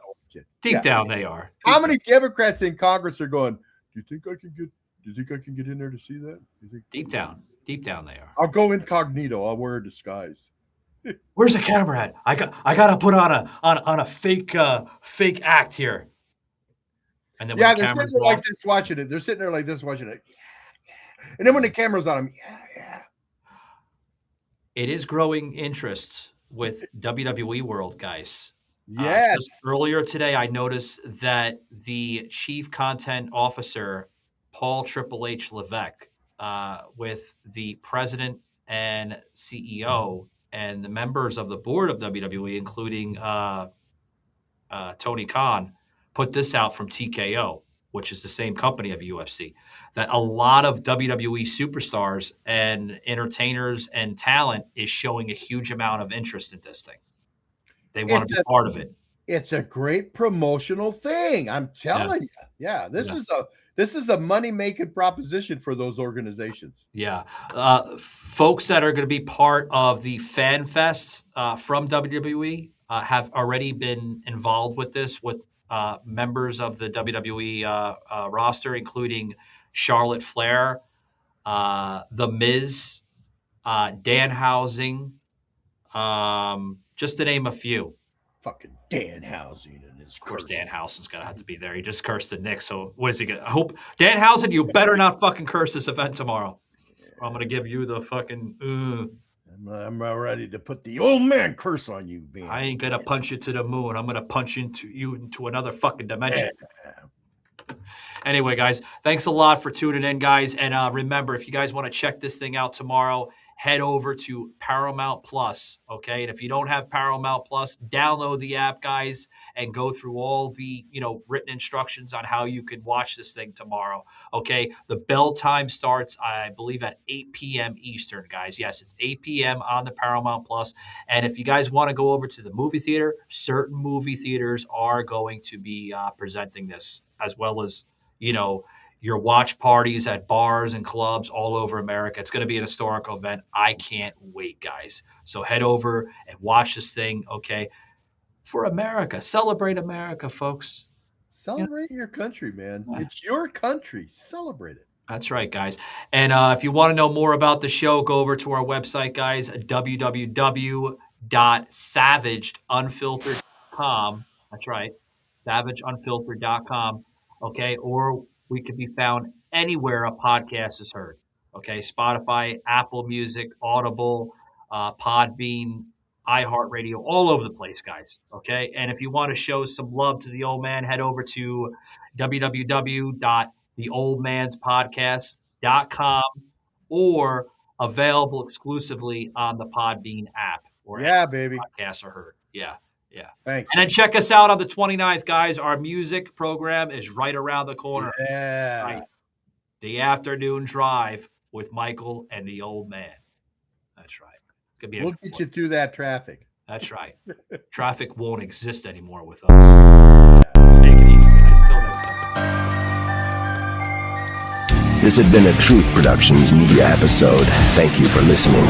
Deep down, they are. How many Democrats in Congress are going, do you think I can get in there to see that? Deep down, they are. I'll go incognito. I'll wear a disguise. Where's the camera at? I gotta put on a fake act here. And then they're sitting there like this watching it. They're sitting there like this watching it. Yeah. And then when the camera's on them, yeah. It is growing interest with WWE World, guys. Yes. Earlier today, I noticed that the chief content officer, Paul Triple H Levesque, with the president and CEO and the members of the board of WWE, including Tony Khan, put this out from TKO, which is the same company of UFC, that a lot of WWE superstars and entertainers and talent is showing a huge amount of interest in this thing. They want to be part of it. It's a great promotional thing. I'm telling you. Yeah, this is a money-making proposition for those organizations. Yeah. Folks that are going to be part of the Fan Fest from WWE have already been involved with this with members of the WWE roster, including Charlotte Flair, The Miz, Danhausen, just to name a few. Fucking Danhausen and his. Of course, Danhausen's gonna have to be there. He just cursed the Knicks, so what is he gonna? I hope Danhausen, you better not fucking curse this event tomorrow. Or I'm gonna give you the fucking. I'm ready to put the old man curse on you, man. I ain't gonna punch you to the moon. I'm gonna punch you into another fucking dimension. Yeah. Anyway, guys, thanks a lot for tuning in, guys. And remember, if you guys want to check this thing out tomorrow, head over to Paramount Plus, okay? And if you don't have Paramount Plus, download the app, guys, and go through all the, written instructions on how you can watch this thing tomorrow, okay? The bell time starts, I believe, at 8 p.m. Eastern, guys. Yes, it's 8 p.m. on the Paramount Plus. And if you guys want to go over to the movie theater, certain movie theaters are going to be presenting this, as well as, your watch parties at bars and clubs all over America. It's going to be an historical event. I can't wait, guys. So head over and watch this thing, okay? For America. Celebrate America, folks. Celebrate your country, man. Yeah. It's your country. Celebrate it. That's right, guys. And if you want to know more about the show, go over to our website, guys, www.savagedunfiltered.com. That's right, savageunfiltered.com. Okay, or we can be found anywhere a podcast is heard. Okay, Spotify, Apple Music, Audible, Podbean, iHeartRadio, all over the place, guys. Okay, and if you want to show some love to the old man, head over to www.theoldmanspodcast.com or available exclusively on the Podbean app. Baby. Podcasts are heard. Yeah. Thanks. And then check us out on the 29th, guys. Our music program is right around the corner. Yeah. Right. The afternoon drive with Michael and the old man. That's right. We'll get you through that traffic. That's right. Traffic won't exist anymore with us. Take it easy, guys. Till next time. This had been a Truth Productions media episode. Thank you for listening.